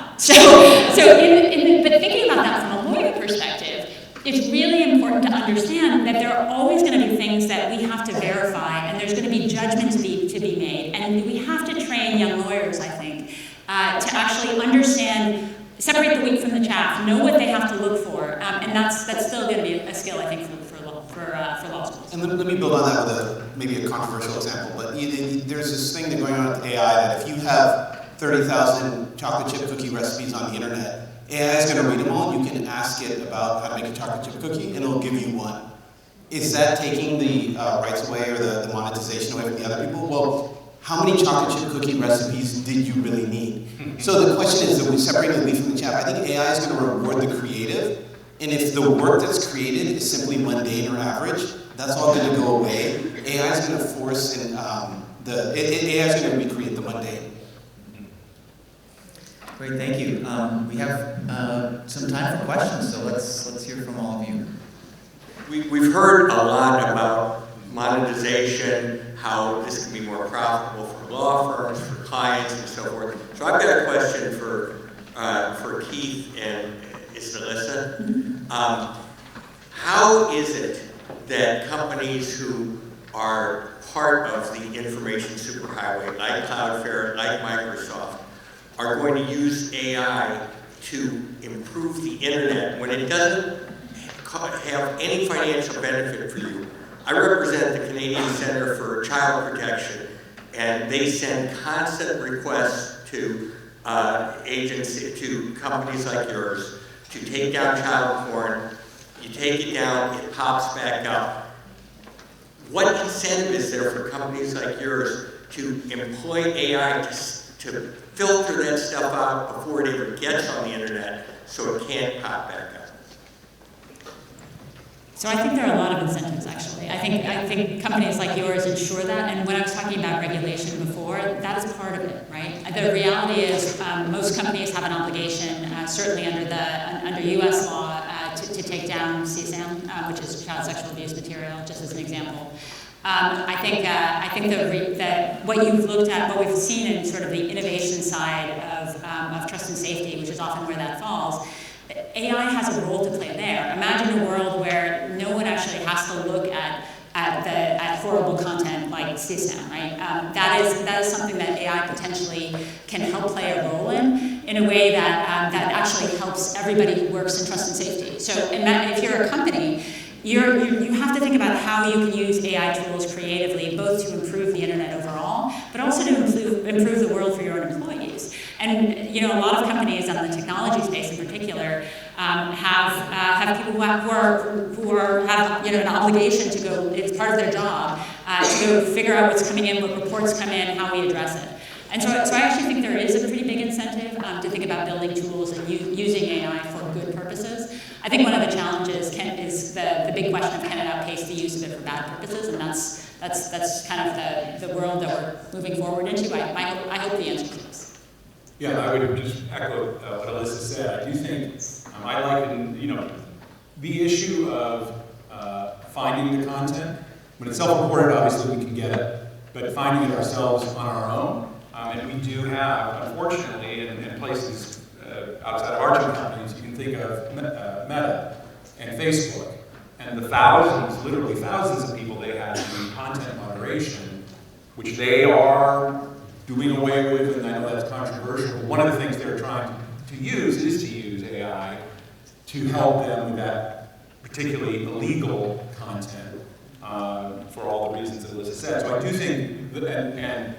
But thinking about that from a lawyer perspective, it's really important to understand that there are always going to be things that we have to verify, and there's going to be judgment to be made. And we have to train young lawyers, I think, to actually understand, separate the wheat from the chaff, know what they have to look for, and that's still going to be a skill, I think, for law schools. And let me build on that with maybe a controversial example, but there's this thing going on with AI that if you have 30,000 chocolate chip cookie recipes on the internet, AI is going to read them all, and you can ask it about how to make a chocolate chip cookie, and it'll give you one. Is that taking the rights away or the monetization away from the other people? Well, how many chocolate chip cookie recipes did you really need? So the question is, that we separate the wheat from the chaff. I think AI is going to reward the creative, and if the work that's created is simply mundane or average, that's all going to go away. AI is going to force and AI is going to recreate the mundane. Great, thank you. We have some time for questions, so let's hear from all of you. We've heard a lot about monetization, how this can be more profitable for law firms, for clients, and so forth. So I've got a question for Keith and Alyssa. How is it that companies who are part of the information superhighway, like Cloudflare, like Microsoft, are going to use AI to improve the internet when it doesn't have any financial benefit for you? I represent the Canadian Centre for Child Protection, and they send constant requests to to companies like yours to take down child porn. You take it down, it pops back up. what incentive is there for companies like yours to employ AI to filter that stuff out before it ever gets on the internet so it can't pop back up? So I think there are a lot of incentives, actually. I think companies like yours ensure that, and when I was talking about regulation before, that is part of it, right? The reality is most companies have an obligation, certainly under U.S. law, to take down CSAM, which is child sexual abuse material, just as an example. I think that what you've looked at, what we've seen in sort of the innovation side of trust and safety, which is often where that falls, AI has a role to play there. Imagine a world where no one actually has to look at horrible content like CSAM, right? That is something that AI potentially can help play a role in a way that actually helps everybody who works in trust and safety. So if you're a company, you have to think about how you can use AI tools creatively, both to improve the internet overall, but also to improve the world for your own employees. And a lot of companies on the technology space in particular have people who have an obligation to go. It's part of their job to go figure out what's coming in, what reports come in, how we address it. And so I actually think there is a pretty big incentive to think about building tools and using AI for good purposes. I think one of the challenges is the big question of can it outpace the use of it for bad purposes, and that's kind of the world that we're moving forward into. I hope the answer is yes. Yeah, I would just echo what Alyssa said. I do think I liken, the issue of finding the content. When it's self-reported, obviously we can get it, but finding it ourselves on our own. And we do have, unfortunately, in places outside of our two companies, you can think of Meta and Facebook, and the thousands, literally thousands of people they have doing content moderation, which they are doing away with, and I know that's controversial. One of the things they're trying to use is to use AI to help them with that particularly illegal content for all the reasons that Alyssa said. So I do think that,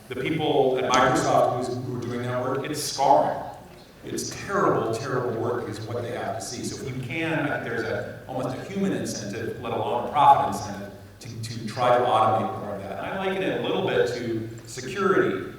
the people at Microsoft who are doing that work, it's scarring. It's terrible, terrible work is what they have to see. So if you can, I think there's almost a human incentive, let alone a profit incentive, to try to automate more of that. And I liken it a little bit to security.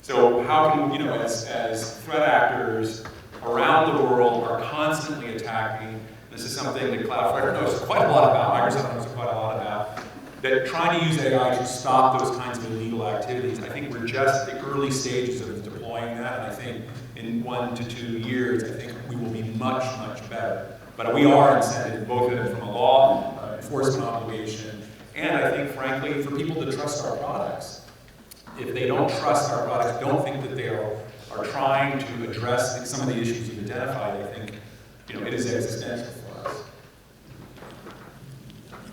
So how can, as threat actors around the world are constantly attacking, this is something that Cloudflare knows quite a lot about, Microsoft knows quite a lot about, that trying to use AI to stop those kinds of illegal activities. I think we're just at the early stages of deploying that, and I think in 1 to 2 years, I think we will be much, much better. But we are incented, both from a law enforcement obligation, and I think, frankly, for people to trust our products. If they don't trust our products, don't think that they are trying to address some of the issues you've identified, I think, it is existential for us.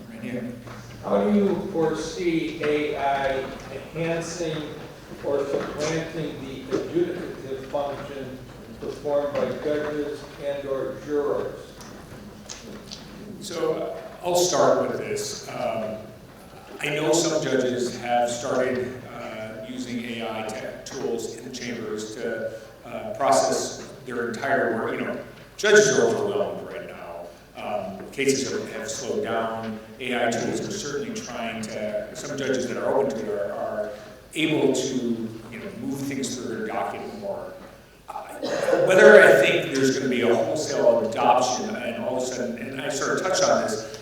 Right here. How do you foresee AI enhancing or supplanting the adjudicative function performed by judges and/or jurors? So I'll start with this. I know some judges have started using AI tech tools in chambers to process their entire work. Judges are overwhelmed right now. Cases have slowed down. AI tools are certainly trying to, some judges that are open to it are able to move things through their docket more. Whether I think there's going to be a wholesale adoption and all of a sudden, and I sort of touched on this,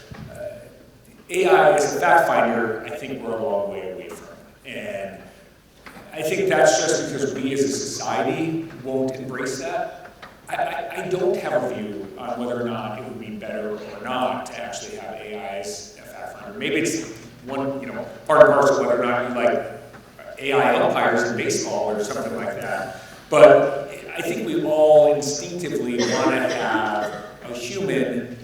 AI as a fact finder, I think we're a long way away from. And I think that's just because we as a society won't embrace that. I don't have a view on whether or not it would be better or not to actually have AI as a fact finder. Maybe it's one, part and parcel whether or not you like AI umpires in baseball or something like that. But I think we all instinctively want to have a human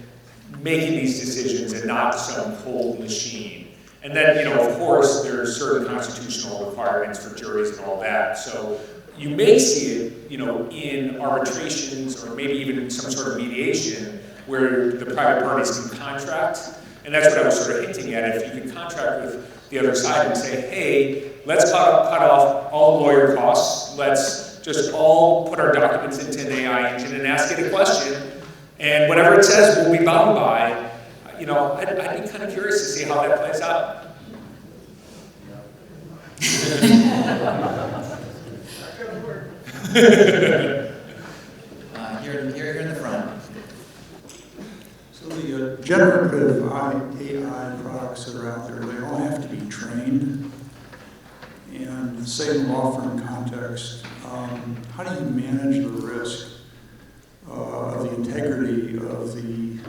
making these decisions and not some cold machine. And then, of course, there's certain constitutional requirements for juries and all that. So you may see it, in arbitrations or maybe even some sort of mediation where the private parties can contract. And that's what I was sort of hinting at. If you can contract with the other side and say, hey, let's cut off all lawyer costs. Let's just all put our documents into an AI engine and ask it a question. And whatever it says, we'll be bound by. you know, I'd be kind of curious to see how that plays out. Here in the front. So the generative AI products that are out there, they all have to be trained. And say in law firm context, how do you manage the risk of the integrity of the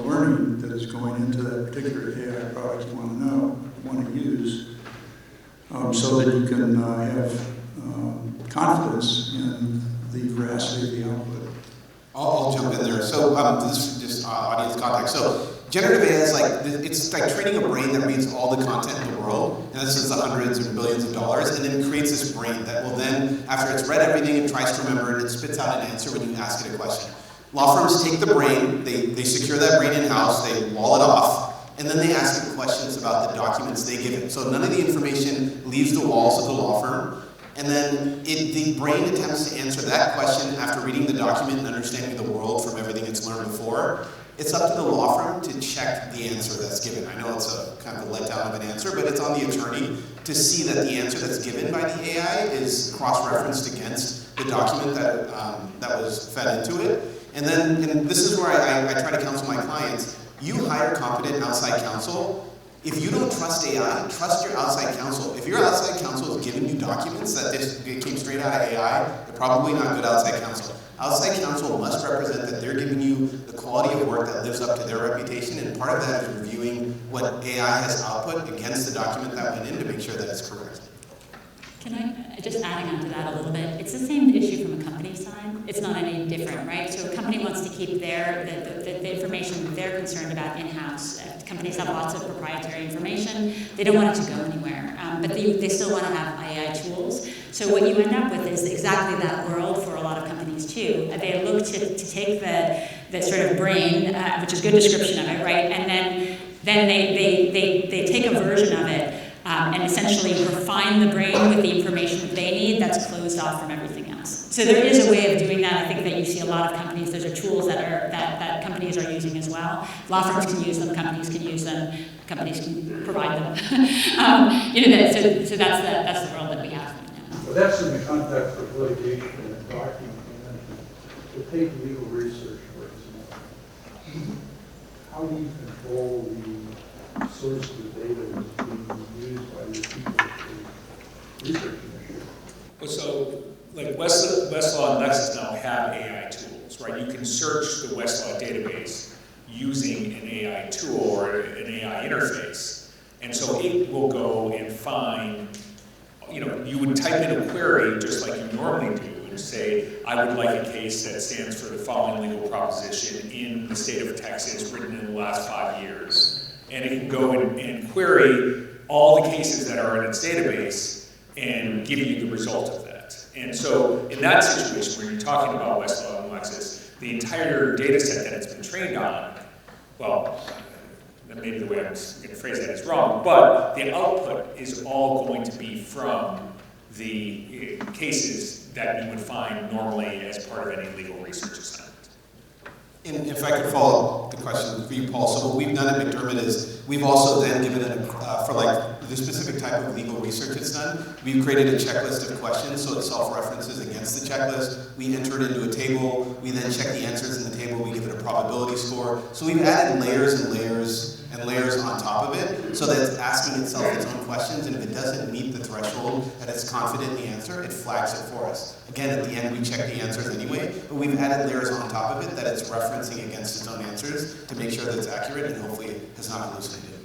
learning that is going into that particular AI product you want to use, so that you can have confidence in the veracity of the output? I'll jump in there. So this is just audience context. So generative AI is it's like training a brain that reads all the content in the world, and this is the hundreds or billions of dollars, and then creates this brain that will then, after it's read everything, it tries to remember it, and it spits out an answer when you ask it a question. Law firms take the brain, they secure that brain in-house, they wall it off, and then they ask it questions about the documents they give it. So none of the information leaves the walls of the law firm. And then the brain attempts to answer that question after reading the document and understanding the world from everything it's learned before. It's up to the law firm to check the answer that's given. I know it's a kind of a letdown of an answer, but it's on the attorney to see that the answer that's given by the AI is cross-referenced against the document that was fed into it. And this is where I try to counsel my clients. You hire competent outside counsel. If you don't trust AI, trust your outside counsel. If your outside counsel is giving you documents that came straight out of AI, they're probably not good outside counsel. Outside counsel must represent that they're giving you the quality of work that lives up to their reputation, and part of that is reviewing what AI has output against the document that went in to make sure that it's correct. Can I, just adding on to that a little bit, it's the same issue from a company side. It's not any different, right? So a company wants to keep the information that they're concerned about in-house. Companies have lots of proprietary information. They don't want it to go anywhere, but they still want to have AI tools. So what you end up with is exactly that world for a lot of companies too. They look to take the sort of brain, which is a good description of it, right? And then they take a version of it and essentially refine the brain with the information that they need that's closed off from everything else. So there is a way of doing that. I think that you see a lot of companies, those are tools that companies are using as well. Law firms can use them, companies can use them, companies can provide them. So that's the world that we have right now. But that's in the context of litigation and document. To take legal research, for example, how do you control the source of data that's being used by the people to research an issue? Well, so like Westlaw and Lexis now have AI tools, right? You can search the Westlaw database using an AI tool or an AI interface. And so it will go and find, you would type in a query just like you normally do and say, I would like a case that stands for the following legal proposition in the state of Texas written in the last 5 years. And it can go and query all the cases that are in its database and give you the result of that. And so in that situation where you're talking about Westlaw and Lexis, the entire data set that it's been trained on, well, maybe the way I'm going to phrase that is wrong, but the output is all going to be from the cases that you would find normally as part of any legal research assignment. And if I could follow the question for you, Paul, so what we've done at McDermott is we've also then given it for like the specific type of legal research it's done, we've created a checklist of questions so it self-references against the checklist. We enter it into a table, we then check the answers in the table, we give it a probability score. So we've added layers and layers and layers on top of it so that it's asking itself its own questions, and if it doesn't meet the threshold that it's confident in the answer, it flags it for us. Again, at the end, we check the answers anyway, but we've added layers on top of it that it's referencing against its own answers to make sure that it's accurate and hopefully it has not hallucinated.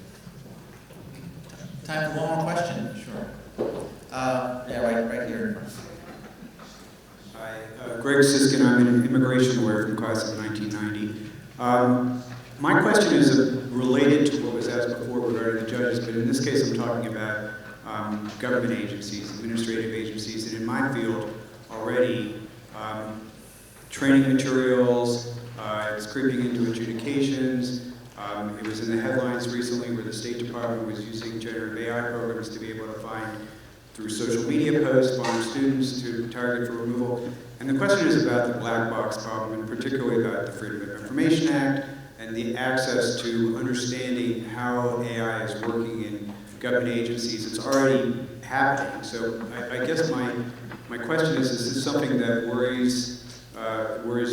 Time for one more question? Sure. Right here. Hi, Greg Siskin. I'm an immigration lawyer from class of 1990. My question is related to what was asked before regarding the judges, but in this case I'm talking about government agencies, administrative agencies, and in my field already training materials, it's creeping into adjudications. It was in the headlines recently where the State Department was using generative AI programs to be able to find through social media posts, foreign students to target for removal. And the question is about the black box problem, and particularly about the Freedom of Information Act and the access to understanding how AI is working in government agencies. It's already happening. So I guess my question is this something that worries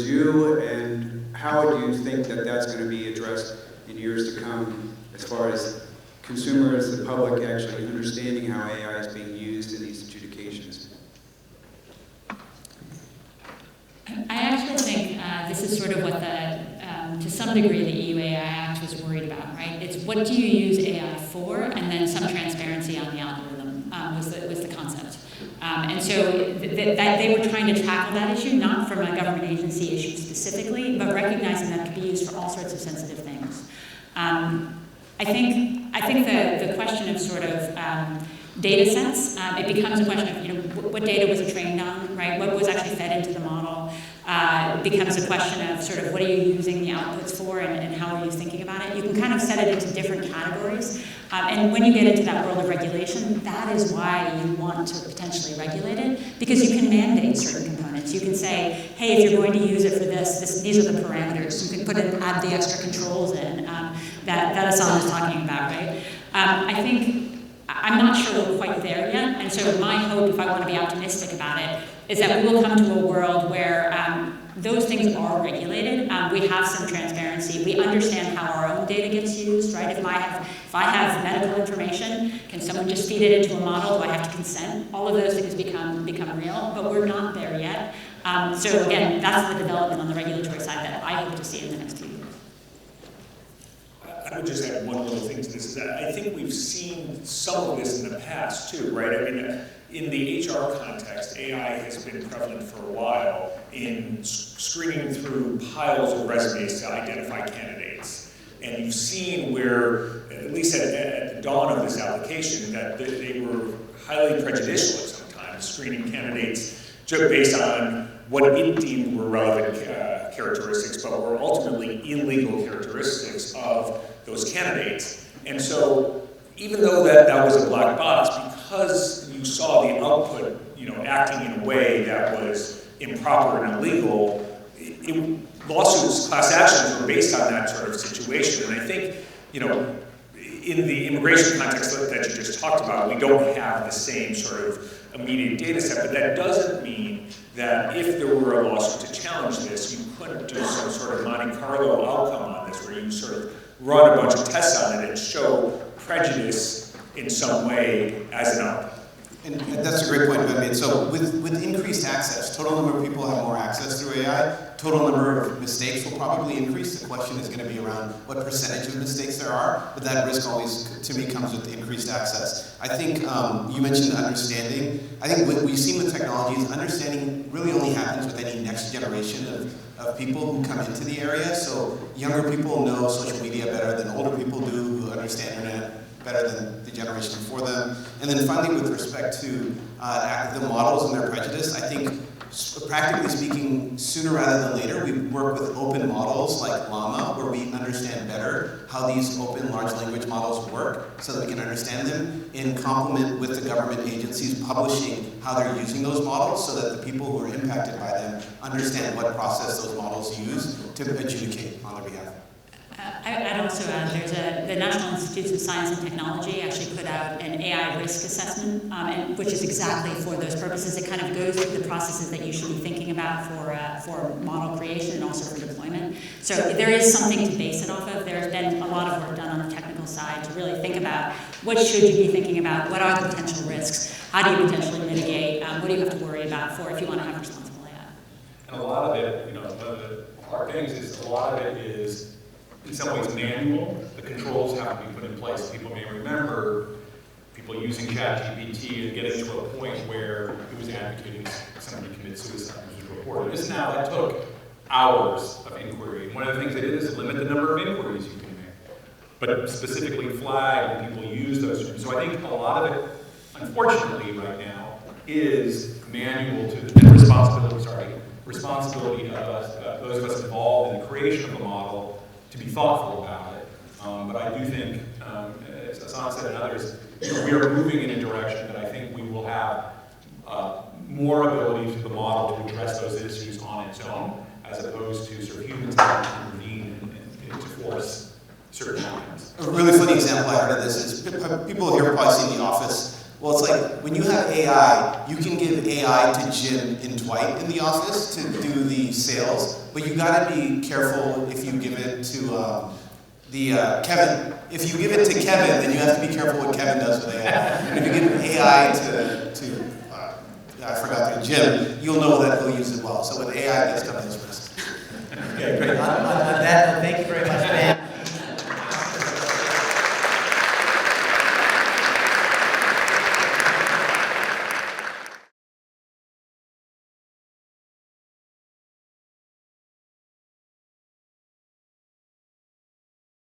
you, and how do you think that that's going to be addressed in years to come as far as consumers, the public actually understanding how AI is being used in these adjudications? I actually think this is sort of what to some degree, the EU AI Act was worried about, right? It's what do you use AI for, and then some transparency on the algorithm was the concept. And so they were trying to tackle that issue, not from a government agency issue specifically, but recognizing that it could be used for all sorts of sensitive things. I think the question of sort of data sets, it becomes a question of what data was it trained on, right? What was actually fed into the model? It becomes a question of sort of what are you using the outputs for, and how are you thinking about it? You can kind of set it into different categories. And when you get into that world of regulation, that is why you want to potentially regulate it, because you can mandate certain components. You can say, hey, if you're going to use it for these are the parameters. You can add the extra controls in that Hassan is talking about, right? I think I'm not sure we're quite there yet, and so my hope, if I want to be optimistic about it, is that we will come to a world where those things are regulated. We have some transparency. We understand how our own data gets used, right? If I have medical information, can someone just feed it into a model? Do I have to consent? All of those things become real, but we're not there yet. So again, that's the development on the regulatory side that I hope to see in the next few years. I would just add one little thing to this, is that I think we've seen some of this in the past too, right? I mean, in the HR context, AI has been prevalent for a while in screening through piles of resumes to identify candidates. And you've seen where, at least at the dawn of this application, that they were highly prejudicial at some times, screening candidates just based on what it deemed were relevant characteristics, but were ultimately illegal characteristics of those candidates. And so, even though that was a black box, because you saw the output, acting in a way that was improper and illegal, lawsuits, class actions were based on that sort of situation. And I think, in the immigration context that you just talked about, we don't have the same sort of immediate data set, but that doesn't mean that if there were a lawsuit to challenge this, you couldn't do some sort of Monte Carlo outcome on this, where you sort of run a bunch of tests on it and show prejudice in some way as an outcome. And that's a great point, I mean, so with increased access, total number of people have more access through AI, total number of mistakes will probably increase. The question is going to be around what percentage of mistakes there are, but that risk always, to me, comes with increased access. I think you mentioned understanding. I think what we've seen with technology is understanding really only happens with any next generation of people who come into the area. So younger people know social media better than older people do, who understand internet better than the generation before them. And then finally, with respect to the models and their prejudice, I think, practically speaking, sooner rather than later, we work with open models like Llama, where we understand better how these open large language models work, so that we can understand them in complement with the government agencies publishing how they're using those models, so that the people who are impacted by them understand what process those models use to adjudicate on their behalf. I'd also add, the National Institutes of Science and Technology actually put out an AI risk assessment, which is exactly for those purposes. It kind of goes through the processes that you should be thinking about for model creation and also for deployment. So there is something to base it off of. There's been a lot of work done on the technical side to really think about what should you be thinking about, what are the potential risks, how do you potentially mitigate, what do you have to worry about for if you want to have responsible AI. And a lot of it, one of the hard things is a lot of it is in some ways manual. The controls have to be put in place. People may remember people using ChatGPT and getting to a point where it was advocating somebody commit suicide and was reported. This now, that took hours of inquiry. And one of the things they did is limit the number of inquiries you can make, but specifically flag when people use those terms. So I think a lot of it, unfortunately, right now, is manual to the responsibility of us, those of us involved in the creation of a model, to be thoughtful about it. But I do think, as Hassan said and others, we are moving in a direction that I think we will have more ability for the model to address those issues on its own, as opposed to sort of humans having to intervene and to force certain outcomes. A really funny example I heard of this is people here have probably seen The Office. Well, it's like when you have AI, you can give AI to Jim and Dwight in the office to do the sales, but you got to be careful if you give it to Kevin. If you give it to Kevin, then you have to be careful what Kevin does with AI. And if you give AI to I forgot to Jim, you'll know that he'll use it well. So with AI, there's some of those risks. Okay, great. On that